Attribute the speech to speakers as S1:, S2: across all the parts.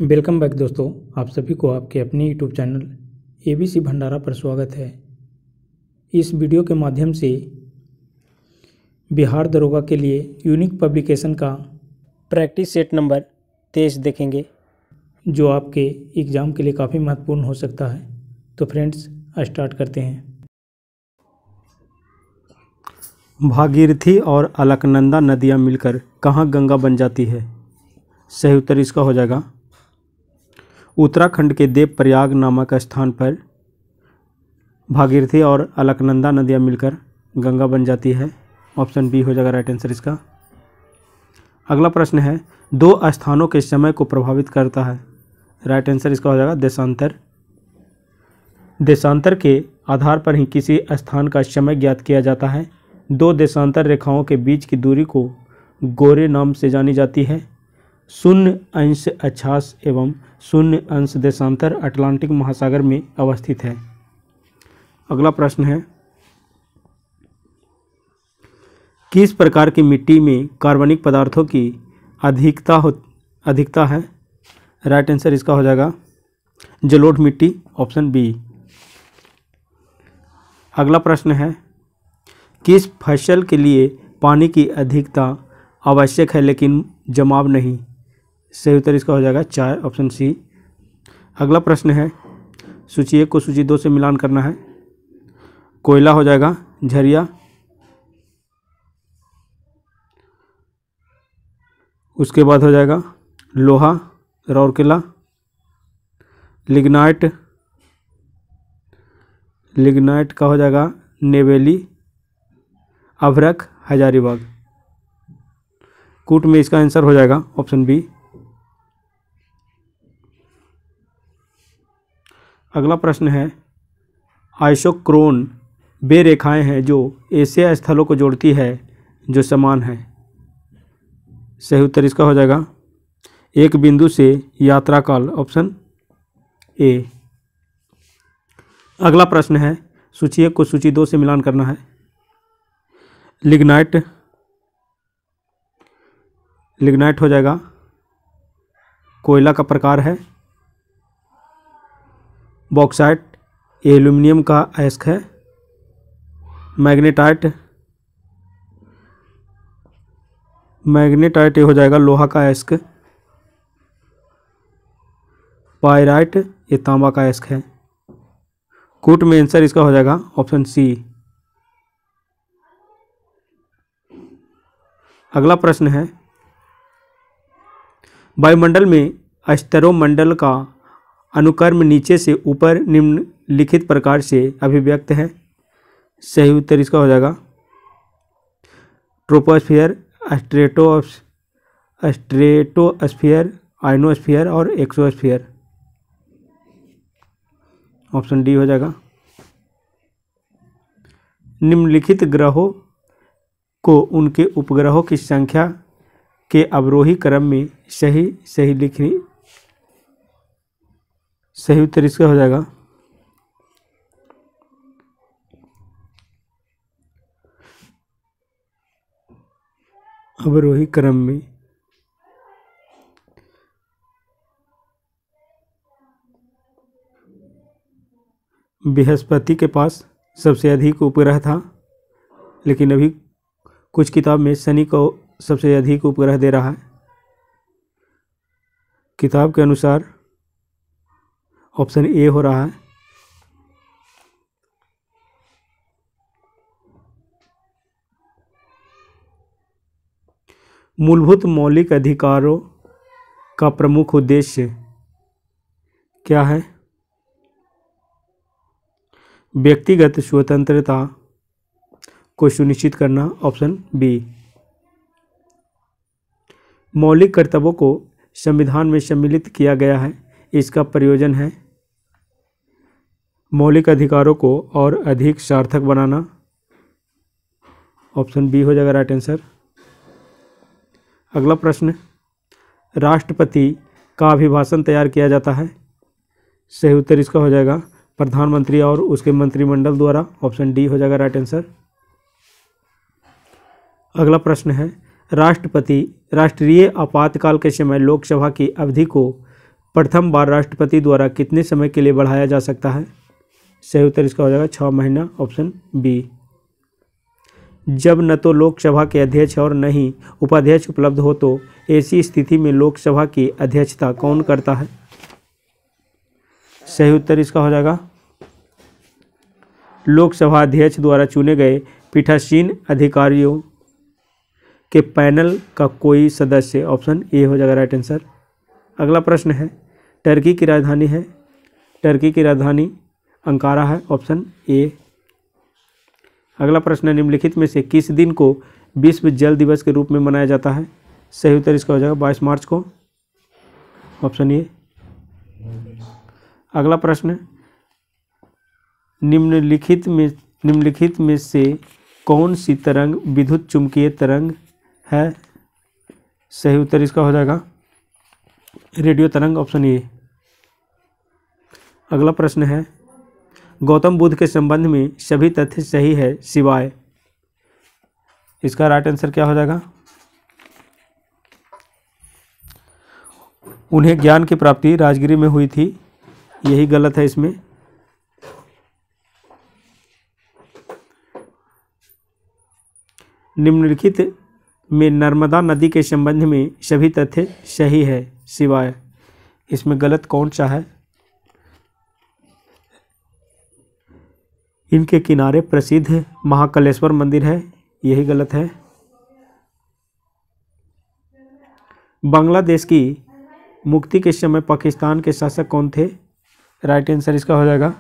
S1: Welcome back दोस्तों, आप सभी को आपके अपने यूट्यूब चैनल एबीसी भंडारा पर स्वागत है। इस वीडियो के माध्यम से बिहार दरोगा के लिए यूनिक पब्लिकेशन का प्रैक्टिस सेट नंबर 23 देखेंगे, जो आपके एग्ज़ाम के लिए काफ़ी महत्वपूर्ण हो सकता है। तो फ्रेंड्स, स्टार्ट करते हैं। भागीरथी और अलकनंदा नदियाँ मिलकर कहाँ गंगा बन जाती है? सही उत्तर इसका हो जाएगा उत्तराखंड के देवप्रयाग नामक स्थान पर भागीरथी और अलकनंदा नदियाँ मिलकर गंगा बन जाती है। ऑप्शन बी हो जाएगा राइट आंसर इसका। अगला प्रश्न है, दो स्थानों के समय को प्रभावित करता है। राइट आंसर इसका हो जाएगा देशांतर। देशांतर के आधार पर ही किसी स्थान का समय ज्ञात किया जाता है। दो देशांतर रेखाओं के बीच की दूरी को गोरे नाम से जानी जाती है। 0 अक्षांश एवं 0 देशांतर अटलांटिक महासागर में अवस्थित है। अगला प्रश्न है, किस प्रकार की मिट्टी में कार्बनिक पदार्थों की अधिकता है? राइट आंसर इसका हो जाएगा जलोढ़ मिट्टी। Option B. अगला प्रश्न है, किस फसल के लिए पानी की अधिकता आवश्यक है लेकिन जमाव नहीं? सही उत्तर इसका हो जाएगा चाय। Option C. अगला प्रश्न है, सूची 1 को सूची 2 से मिलान करना है। कोयला हो जाएगा झरिया, उसके बाद हो जाएगा लोहा राउरकेला, लिग्नाइट का हो जाएगा नेवेली, अभ्रक हजारीबाग। कूट में इसका आंसर हो जाएगा ऑप्शन बी। अगला प्रश्न है, आइसोक्रोन वे रेखाएं हैं जो ऐसे स्थलों को जोड़ती है जो समान है। सही उत्तर इसका हो जाएगा एक बिंदु से यात्रा काल। Option A. अगला प्रश्न है, सूची 1 को सूची 2 से मिलान करना है। लिग्नाइट हो जाएगा कोयला का प्रकार है। बॉक्साइट एल्यूमिनियम का अयस्क है। मैग्नेटाइट ये हो जाएगा लोहा का अयस्क। पायराइट ये तांबा का अयस्क है। कूट में आंसर इसका हो जाएगा ऑप्शन सी। अगला प्रश्न है, वायुमंडल में स्तरोमंडल का अनुक्रम नीचे से ऊपर निम्नलिखित प्रकार से अभिव्यक्त है। सही उत्तर इसका हो जाएगा ट्रोपोस्फियर, स्ट्रेटोस्फियर, आयनोस्फियर और एक्सोस्फियर। ऑप्शन डी हो जाएगा। निम्नलिखित ग्रहों को उनके उपग्रहों की संख्या के अवरोही क्रम में सही लिखनी। सही उत्तर इसका हो जाएगा अवरोही क्रम में। बृहस्पति के पास सबसे अधिक उपग्रह था, लेकिन अभी कुछ किताब में शनि को सबसे अधिक उपग्रह दे रहा है। किताब के अनुसार ऑप्शन ए हो रहा है। मूलभूत मौलिक अधिकारों का प्रमुख उद्देश्य क्या है? व्यक्तिगत स्वतंत्रता को सुनिश्चित करना। Option B. मौलिक कर्तव्यों को संविधान में सम्मिलित किया गया है, इसका प्रयोजन है मौलिक अधिकारों को और अधिक सार्थक बनाना। ऑप्शन बी हो जाएगा राइट आंसर। अगला प्रश्न, राष्ट्रपति का अभिभाषण तैयार किया जाता है। सही उत्तर इसका हो जाएगा प्रधानमंत्री और उसके मंत्रिमंडल द्वारा। ऑप्शन डी हो जाएगा राइट आंसर। अगला प्रश्न है, राष्ट्रपति राष्ट्रीय आपातकाल के समय लोकसभा की अवधि को प्रथम बार राष्ट्रपति द्वारा कितने समय के लिए बढ़ाया जा सकता है? सही उत्तर इसका हो जाएगा 6 महीना, ऑप्शन बी। जब न तो लोकसभा के अध्यक्ष और न ही उपाध्यक्ष उपलब्ध हो तो ऐसी स्थिति में लोकसभा की अध्यक्षता कौन करता है? सही उत्तर इसका हो जाएगा लोकसभा अध्यक्ष द्वारा चुने गए पीठासीन अधिकारियों के पैनल का कोई सदस्य, ऑप्शन ए हो जाएगा राइट आंसर। अगला प्रश्न है, टर्की की राजधानी अंकारा है, ऑप्शन ए। अगला प्रश्न है, निम्नलिखित में से किस दिन को विश्व जल दिवस के रूप में मनाया जाता है? सही उत्तर इसका हो जाएगा 22 मार्च को, ऑप्शन ए। अगला प्रश्न, निम्नलिखित में से कौन सी तरंग विद्युत चुम्बकीय तरंग है? सही उत्तर इसका हो जाएगा रेडियो तरंग, ऑप्शन ए। अगला प्रश्न है, गौतम बुद्ध के संबंध में सभी तथ्य सही है सिवाय, इसका राइट आंसर क्या हो जाएगा? उन्हें ज्ञान की प्राप्ति राजगिरी में हुई थी, यही गलत है इसमें। निम्नलिखित में नर्मदा नदी के संबंध में सभी तथ्य सही है सिवाय, इसमें गलत कौन सा है? इनके किनारे प्रसिद्ध महाकालेश्वर मंदिर है, यही गलत है। बांग्लादेश की मुक्ति के समय पाकिस्तान के शासक कौन थे? राइट आंसर इसका हो जाएगा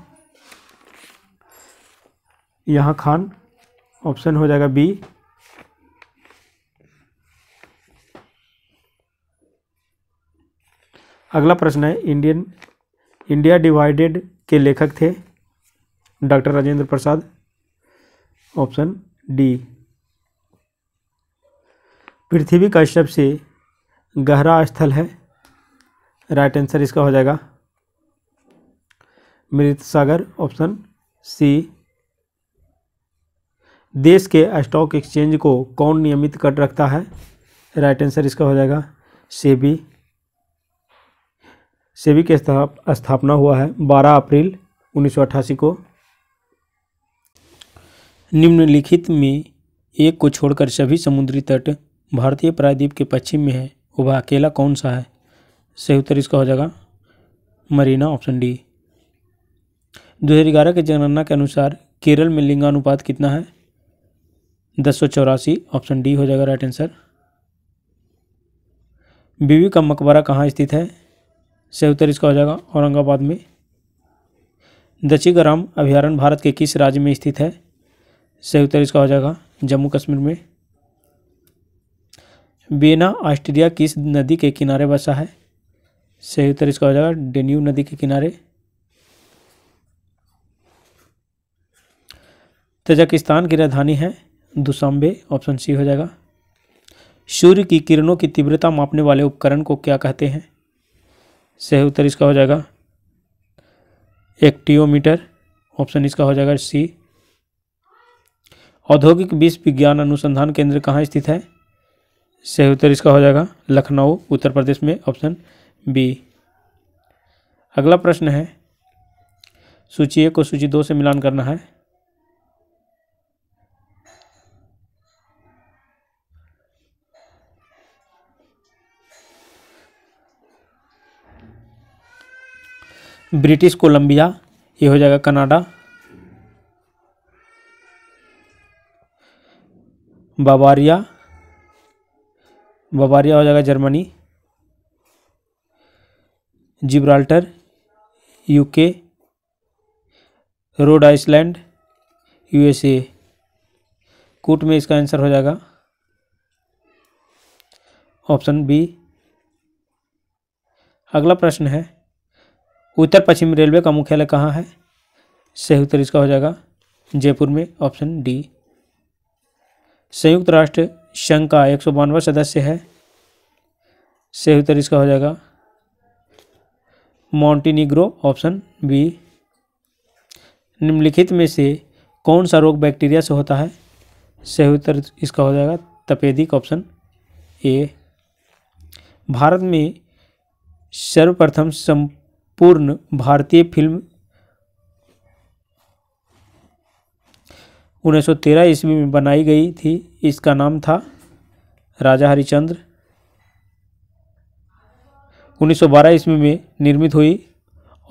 S1: यहाँ खान, ऑप्शन हो जाएगा बी। अगला प्रश्न है, इंडिया डिवाइडेड के लेखक थे? Doctor Rajendra Prasad, option D. पृथ्वी का सबसे गहरा स्थल है? राइट आंसर इसका हो जाएगा मृत सागर, ऑप्शन सी। देश के स्टॉक एक्सचेंज को कौन नियमित कर रखता है? राइट आंसर इसका हो जाएगा सेबी। सेबी की स्थापना हुआ है 12 अप्रैल 1988 को। निम्नलिखित में एक को छोड़कर सभी समुद्री तट भारतीय प्रायद्वीप के पश्चिम में है, वह अकेला कौन सा है? सही उत्तर इसका हो जाएगा मरीना, ऑप्शन डी। 2011 के जनगणना के अनुसार केरल में लिंगानुपात कितना है? 1084, ऑप्शन डी हो जाएगा राइट आंसर। बीबी का मकबरा कहाँ स्थित है? सही उत्तर इसका हो जाएगा औरंगाबाद में। दक्षिणाग्राम अभयारण्य भारत के किस राज्य में स्थित है? सही उत्तर इसका हो जाएगा जम्मू कश्मीर में। वियना ऑस्ट्रिया किस नदी के किनारे बसा है? सही उत्तर इसका हो जाएगा डेन्यूब नदी के किनारे। तजाकिस्तान की राजधानी है दुशांबे, ऑप्शन सी हो जाएगा। सूर्य की किरणों की तीव्रता मापने वाले उपकरण को क्या कहते हैं? सही उत्तर इसका हो जाएगा एक्टियोमीटर, ऑप्शन इसका हो जाएगा सी। औद्योगिक विश्व विज्ञान अनुसंधान केंद्र कहाँ स्थित है? सही उत्तर इसका हो जाएगा लखनऊ, उत्तर प्रदेश में, ऑप्शन बी। अगला प्रश्न है, सूची 1 को सूची 2 से मिलान करना है। ब्रिटिश कोलंबिया, ये हो जाएगा कनाडा। बावारिया हो जाएगा Germany. Gibraltar UK. Rhode Island USA. कूट में इसका आंसर हो जाएगा ऑप्शन बी। अगला प्रश्न है, उत्तर पश्चिम रेलवे का मुख्यालय कहाँ है? सही उत्तर इसका हो जाएगा जयपुर में, ऑप्शन डी। संयुक्त राष्ट्र संघ का 192वां सदस्य है? सही उत्तर इसका हो जाएगा मॉन्टीनीग्रो, ऑप्शन बी। निम्नलिखित में से कौन सा रोग बैक्टीरिया से होता है? सही उत्तर इसका हो जाएगा तपेदिक, ऑप्शन ए। भारत में सर्वप्रथम संपूर्ण भारतीय फिल्म 1913 ईस्वी में बनाई गई थी। इसका नाम था राजा हरिश्चंद्र। 1912 ईस्वी में निर्मित हुई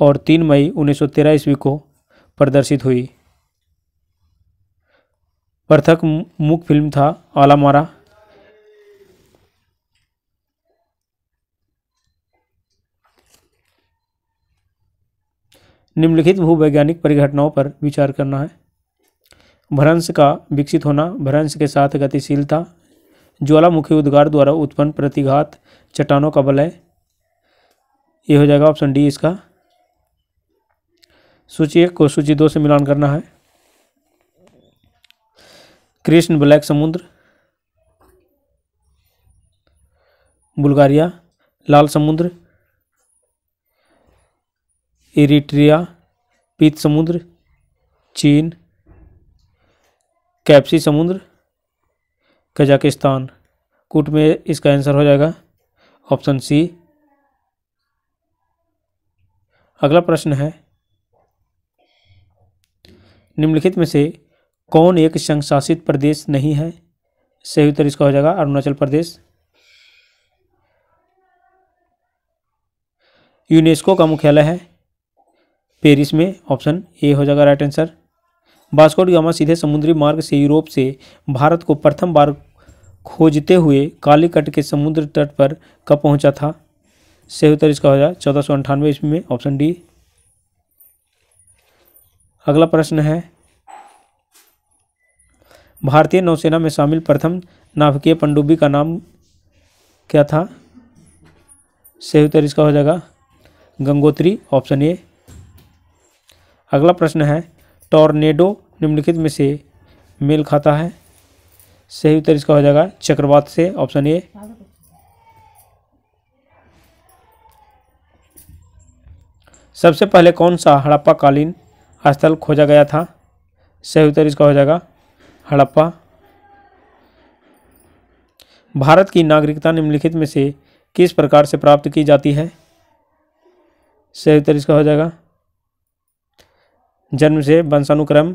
S1: और 3 मई 1913 ईस्वी को प्रदर्शित हुई। प्रथम मुख्य फिल्म था आला मारा। निम्नलिखित भूवैज्ञानिक परिघटनाओं पर विचार करना है। भ्रंश का विकसित होना, भ्रंश के साथ गतिशीलता, ज्वालामुखी उद्गार द्वारा उत्पन्न प्रतिघात, चट्टानों का वलय। ये हो जाएगा ऑप्शन डी इसका। सूची 1 को सूची 2 से मिलान करना है। कृष्ण ब्लैक समुद्र, बुल्गारिया लाल समुद्र, इरिट्रिया पीत समुद्र, चीन, कैप्सी समुद्र, कजाकिस्तान। कूट में इसका आंसर हो जाएगा ऑप्शन सी। अगला प्रश्न है, निम्नलिखित में से कौन एक संघ शासित प्रदेश नहीं है? सही उत्तर इसका हो जाएगा अरुणाचल प्रदेश। यूनेस्को का मुख्यालय है पेरिस में, ऑप्शन ए हो जाएगा right answer. Vasco D gamma सीधे समुद्री मार्ग से यूरोप से भारत को प्रथम बार खोजते हुए कालीकट के समुद्र तट पर कब पहुंचा था? सही उत्तर इसका हो जाएगा 1498 ईस्वी में, ऑप्शन डी। अगला प्रश्न है, भारतीय नौसेना में शामिल प्रथम नाभिकीय पनडुब्बी का नाम क्या था? सही उत्तर इसका हो जाएगा गंगोत्री, ऑप्शन ए। अगला प्रश्न है, टॉर्नेडो निम्नलिखित में से मेल खाता है? सही उत्तर इसका हो जाएगा चक्रवात से, ऑप्शन ए। सबसे पहले कौन सा हड़प्पा कालीन स्थल खोजा गया था? सही उत्तर इसका हो जाएगा हड़प्पा। भारत की नागरिकता निम्नलिखित में से किस प्रकार से प्राप्त की जाती है? सही उत्तर इसका हो जाएगा जन्म से, वंशानुक्रम,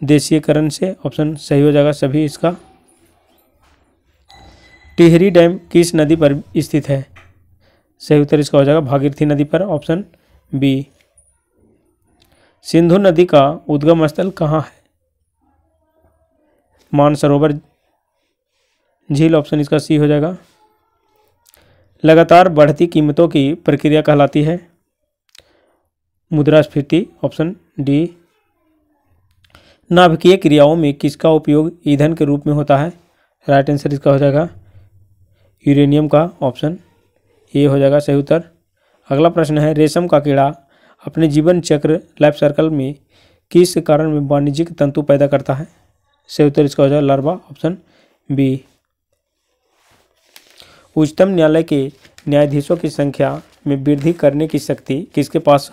S1: देशीयकरण से, ऑप्शन सही हो जाएगा सभी इसका। टिहरी डैम किस नदी पर स्थित है? सही उत्तर इसका हो जाएगा भागीरथी नदी पर, ऑप्शन बी। सिंधु नदी का उद्गम स्थल कहाँ है? मानसरोवर झील, ऑप्शन इसका सी हो जाएगा। लगातार बढ़ती कीमतों की प्रक्रिया कहलाती है? मुद्रास्फीति, ऑप्शन डी। नाभिकीय क्रियाओं में किसका उपयोग ईंधन के रूप में होता है? राइट आंसर इसका हो जाएगा यूरेनियम का, ऑप्शन ए हो जाएगा सही उत्तर। अगला प्रश्न है, रेशम का कीड़ा अपने जीवन चक्र लाइफ सर्कल में किस कारण में वाणिज्यिक तंतु पैदा करता है? सही उत्तर इसका हो जाएगा लार्वा, ऑप्शन बी। उच्चतम न्यायालय के न्यायाधीशों की संख्या में वृद्धि करने की शक्ति किसके पास?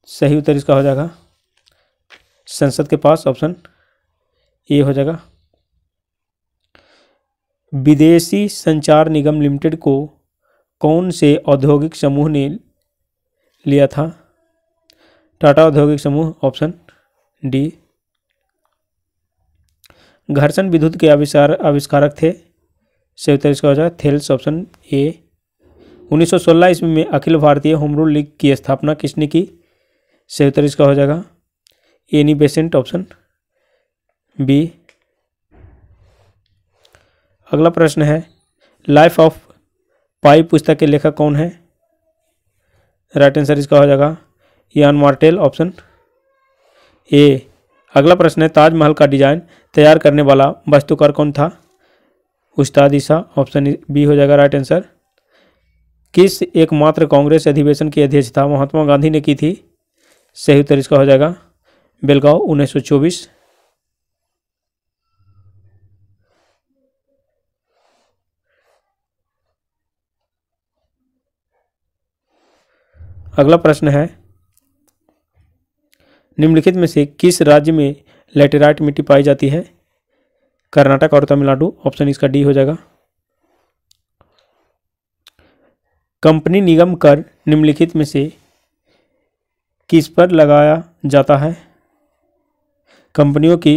S1: सही उत्तर इसका हो जाएगा संसद के पास, ऑप्शन ए हो जाएगा। विदेशी संचार निगम लिमिटेड को कौन से औद्योगिक समूह ने लिया था? टाटा औद्योगिक समूह, ऑप्शन डी। घर्षण विद्युत के आविष्कारक थे? सही उत्तर इसका हो जाएगा थेल्स, ऑप्शन ए। 1916 ईस्वी में Akhil Bharatiya home rule league की स्थापना किसने की? सही उत्तर इसका हो जाएगा एनी बेसेंट, ऑप्शन बी। अगला प्रश्न है, लाइफ ऑफ पाई पुस्तक के लेखक कौन है? राइट आंसर इसका हो जाएगा यान मार्टेल, ऑप्शन ए। अगला प्रश्न है, ताजमहल का डिजाइन तैयार करने वाला वास्तुकार कौन था? उस्ताद ईसा, ऑप्शन बी हो जाएगा राइट आंसर। किस एकमात्र कांग्रेस अधिवेशन की अध्यक्षता महात्मा गांधी ने की थी? सही उत्तर इसका हो जाएगा बेलगांव 1924। अगला प्रश्न है, निम्नलिखित में से किस राज्य में लैटेराइट मिट्टी पाई जाती है? कर्नाटक और तमिलनाडु, ऑप्शन इसका डी हो जाएगा। कंपनी निगम कर निम्नलिखित में से किस पर लगाया जाता है? कंपनियों की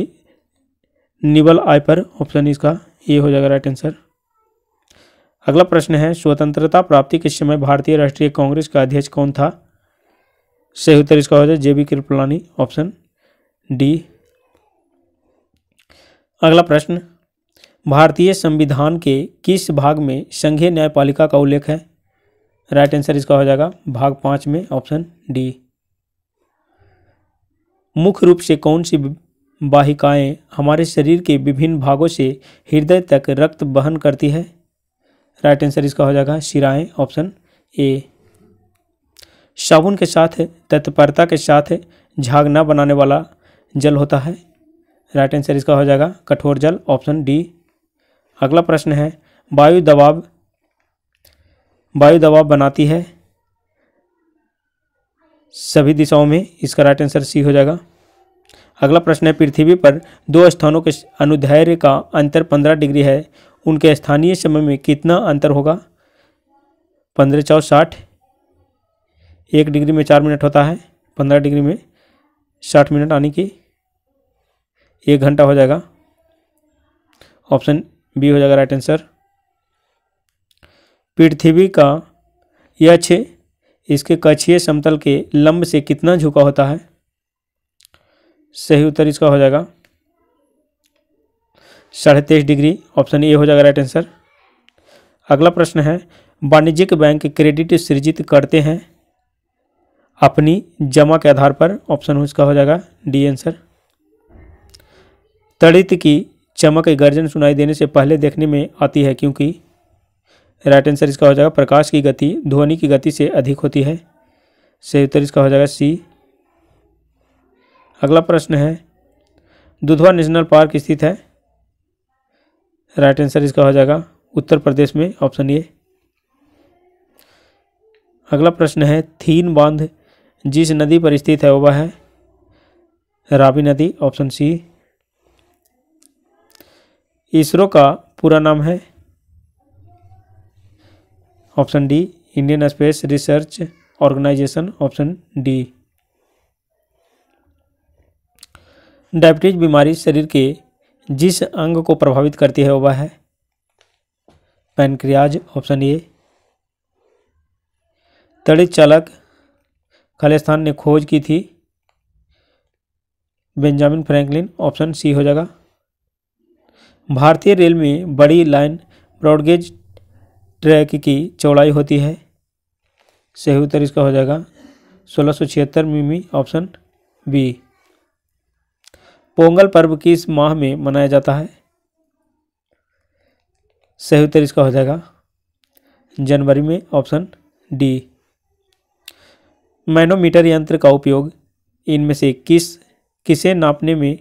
S1: निवल आय पर। ऑप्शन इसका ए हो जाएगा राइट आंसर। अगला प्रश्न है, स्वतंत्रता प्राप्ति के समय भारतीय राष्ट्रीय कांग्रेस का अध्यक्ष कौन था? सही उत्तर इसका हो जाए JB कृपलानी। Option D. अगला प्रश्न, भारतीय संविधान के किस भाग में संघीय न्यायपालिका का उल्लेख है? राइट आंसर इसका हो जाएगा भाग 5 में। Option D. मुख्य रूप से कौन सी वाहिकाएं हमारे शरीर के विभिन्न भागों से हृदय तक रक्त वहन करती है? राइट आंसर इसका हो जाएगा शिराएं। Option A. साबुन के साथ तत्परता के साथ झाग न बनाने वाला जल होता है? राइट आंसर इसका हो जाएगा कठोर जल। Option D. अगला प्रश्न है, वायु दबाव बनाती है सभी दिशाओं में? इसका राइट आंसर सी हो जाएगा। अगला प्रश्न है, पृथ्वी पर दो स्थानों के अनुदैर्ध्य का अंतर 15 डिग्री है, उनके स्थानीय समय में कितना अंतर होगा? 15 × 4 = 60। 1 डिग्री में 4 मिनट होता है, 15 डिग्री में 60 मिनट, यानी कि 1 घंटा हो जाएगा। ऑप्शन बी हो जाएगा राइट आंसर। पृथ्वी का यह अक्ष इसके कक्षीय समतल के लंब से कितना झुका होता है? सही उत्तर इसका हो जाएगा 23.5 डिग्री। ऑप्शन ए हो जाएगा राइट आंसर। अगला प्रश्न है, वाणिज्यिक बैंक क्रेडिट सृजित करते हैं अपनी जमा के आधार पर? ऑप्शन इसका हो जाएगा डी आंसर। तड़ित की चमक गर्जन सुनाई देने से पहले देखने में आती है क्योंकि? राइट आंसर इसका हो जाएगा प्रकाश की गति ध्वनि की गति से अधिक होती है। सही उत्तर इसका हो जाएगा सी। अगला प्रश्न है, दुधवा नेशनल पार्क स्थित है? राइट आंसर इसका हो जाएगा उत्तर प्रदेश में। Option A. अगला प्रश्न है, थीन बांध जिस नदी पर स्थित है वह है? रावी नदी। Option C. इसरो का पूरा नाम है? Option D Indian space research organisation. Option D. Diabetes बीमारी शरीर के जिस अंग को प्रभावित करती है वह है? पैनक्रियाज। Option A. तड़ित चालक खालिस्तान ने खोज की थी? Benjamin Franklin. ऑप्शन सी हो जाएगा। भारतीय रेल में बड़ी लाइन ब्रॉडगेज ट्रैक की चौड़ाई होती है? सही उत्तर इसका हो जाएगा 1676 मिमी। Option B. पोंगल पर्व किस माह में मनाया जाता है? सही उत्तर इसका हो जाएगा जनवरी में। Option D. मैनोमीटर यंत्र का उपयोग इनमें से किसे नापने में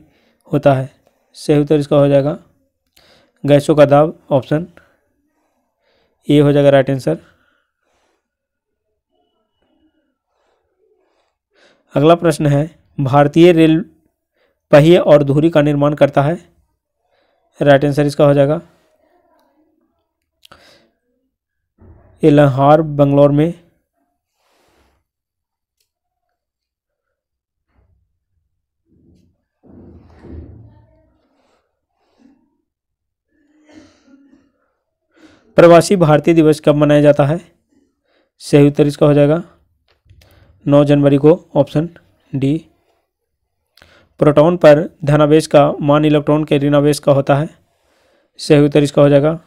S1: होता है? सही उत्तर इसका हो जाएगा गैसों का दाब। ऑप्शन ए हो जाएगा राइट आंसर। अगला प्रश्न है, भारतीय रेल पहिए और धुरी का निर्माण करता है? राइट आंसर इसका हो जाएगा एलहार बंगलौर में। प्रवासी भारतीय दिवस कब मनाया जाता है? सही उत्तर इसका हो जाएगा 9 जनवरी को। Option D. प्रोटॉन पर धनावेश का मान इलेक्ट्रॉन के ऋणावेश का होता है? सही उत्तर इसका हो जाएगा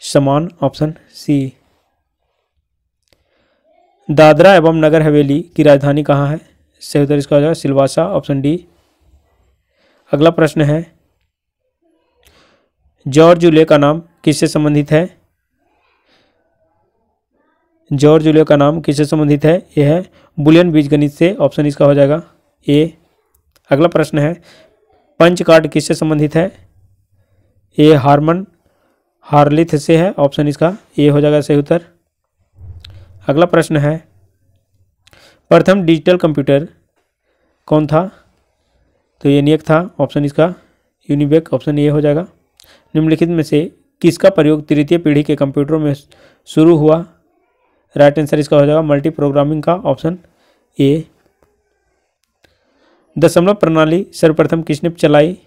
S1: समान। Option C. दादरा एवं नगर हवेली की राजधानी कहाँ है? सही उत्तर इसका हो जाएगा सिलवासा। Option D. अगला प्रश्न है, जॉर्ज जूलियो का नाम किससे संबंधित है? जॉर्ज जूलियो का नाम किससे संबंधित है? यह है बुलियन बीजगणित से। ऑप्शन इसका हो जाएगा ए। अगला प्रश्न है, पंच कार्ड किससे संबंधित है? ए हार्मन हार्लिथ से है। ऑप्शन इसका ए हो जाएगा सही उत्तर। अगला प्रश्न है, प्रथम डिजिटल कंप्यूटर कौन था? तो ये ENIAC था। ऑप्शन इसका यूनिवेक। ऑप्शन ए हो जाएगा। निम्नलिखित में से किसका प्रयोग तृतीय पीढ़ी के कंप्यूटरों में शुरू हुआ? राइट आंसर इसका हो जाएगा मल्टी प्रोग्रामिंग का ऑप्शन ए। दशमलव प्रणाली सर्वप्रथम किसने चलाई?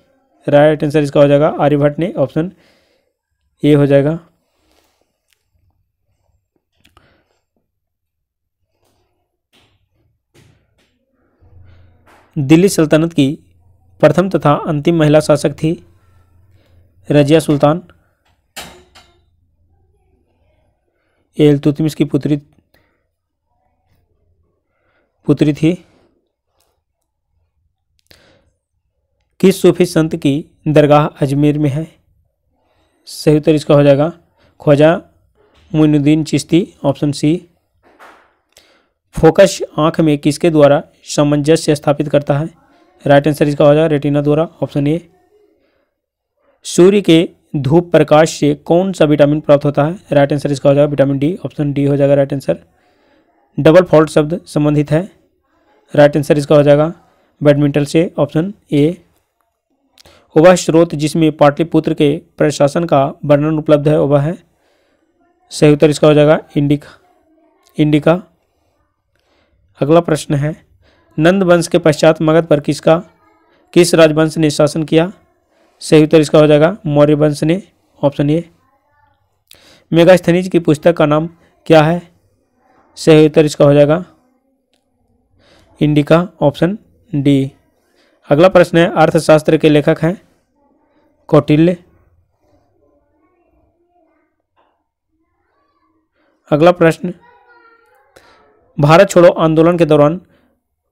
S1: राइट आंसर इसका हो जाएगा आर्यभट्ट ने, ऑप्शन ए हो जाएगा। दिल्ली सल्तनत की प्रथम तथा अंतिम महिला शासक थी? रजिया सुल्तान, इल्तुतमिश की पुत्री थी। किस सूफी संत की दरगाह अजमेर में है? सही उत्तर इसका हो जाएगा Khwaja Moinuddin Chishti, option C. Focus आंख में किसके द्वारा सामंजस्य स्थापित करता है? राइट आंसर इसका हो जाएगा रेटिना द्वारा, ऑप्शन ए। सूर्य के धूप प्रकाश से कौन सा विटामिन प्राप्त होता है? राइट आंसर इसका हो जाएगा विटामिन डी, ऑप्शन डी हो जाएगा राइट आंसर। डबल फॉल्ट शब्द संबंधित है? राइट आंसर इसका हो जाएगा बैडमिंटन से, ऑप्शन ए। वह स्रोत जिसमें पाटलिपुत्र के प्रशासन का वर्णन उपलब्ध है वह है? सही उत्तर इसका हो जाएगा इंडिका। अगला प्रश्न है, नंद वंश के पश्चात मगध पर किस राजवंश ने शासन किया? सही उत्तर इसका हो जाएगा मौर्य वंश ने, ऑप्शन ए। मेगास्थनीज की पुस्तक का नाम क्या है? सही उत्तर इसका हो जाएगा इंडिका, ऑप्शन डी। अगला प्रश्न है, अर्थशास्त्र के लेखक हैं? कौटिल्य। अगला प्रश्न, भारत छोड़ो आंदोलन के दौरान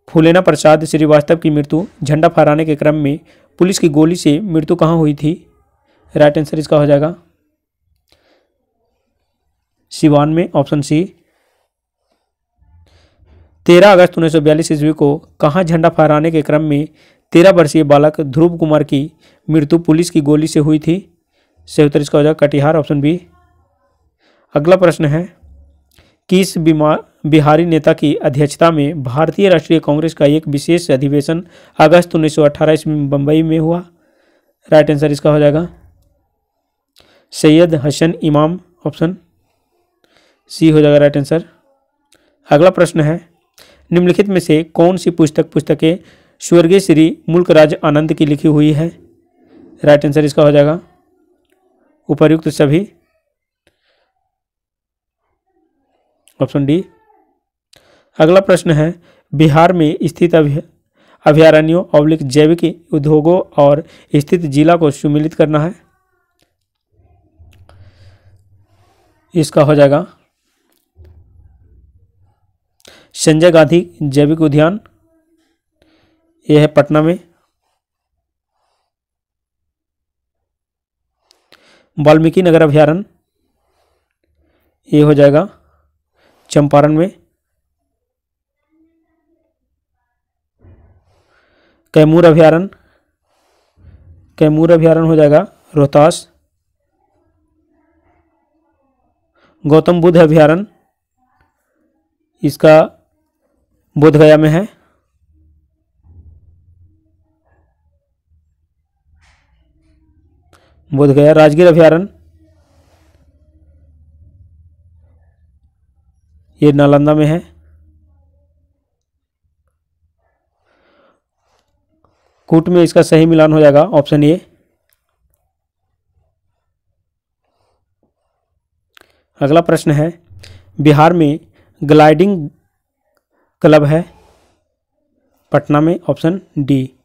S1: फूलेना प्रसाद श्रीवास्तव की मृत्यु झंडा फहराने के क्रम में पुलिस की गोली से मृत्यु कहाँ हुई थी? राइट आंसर इसका हो जाएगा सिवान में, ऑप्शन सी। 13 अगस्त 1942 ईस्वी को कहाँ झंडा फहराने के क्रम में 13 वर्षीय बालक ध्रुव कुमार की मृत्यु पुलिस की गोली से हुई थी? सही उत्तर इसका हो जाएगा कटिहार, ऑप्शन बी। अगला प्रश्न है, किस बिहारी नेता की अध्यक्षता में भारतीय राष्ट्रीय कांग्रेस का एक विशेष अधिवेशन अगस्त 1918 ईस्वी में बम्बई में हुआ? राइट आंसर इसका हो जाएगा सैयद हसन इमाम, ऑप्शन सी हो जाएगा राइट आंसर। अगला प्रश्न है, निम्नलिखित में से कौन सी पुस्तकें स्वर्गीय श्री मुल्कराज आनंद की लिखी हुई है? राइट आंसर इसका हो जाएगा उपर्युक्त सभी, ऑप्शन डी। अगला प्रश्न है, बिहार में स्थित अभयारण्यों / जैविक उद्योगों और स्थित जिला को सम्मिलित करना है? इसका हो जाएगा संजय गांधी जैविक उद्यान, यह है पटना में। वाल्मीकि नगर अभयारण्य, ये हो जाएगा चंपारण में। कैमूर अभयारण्य हो जाएगा रोहतास। गौतम बुद्ध अभयारण्य, इसका बोधगया में है। बोधगया। राजगीर अभयारण्य, ये नालंदा में है। कूट में इसका सही मिलान हो जाएगा, ऑप्शन ए। अगला प्रश्न है, बिहार में ग्लाइडिंग क्लब है? पटना में, ऑप्शन डी।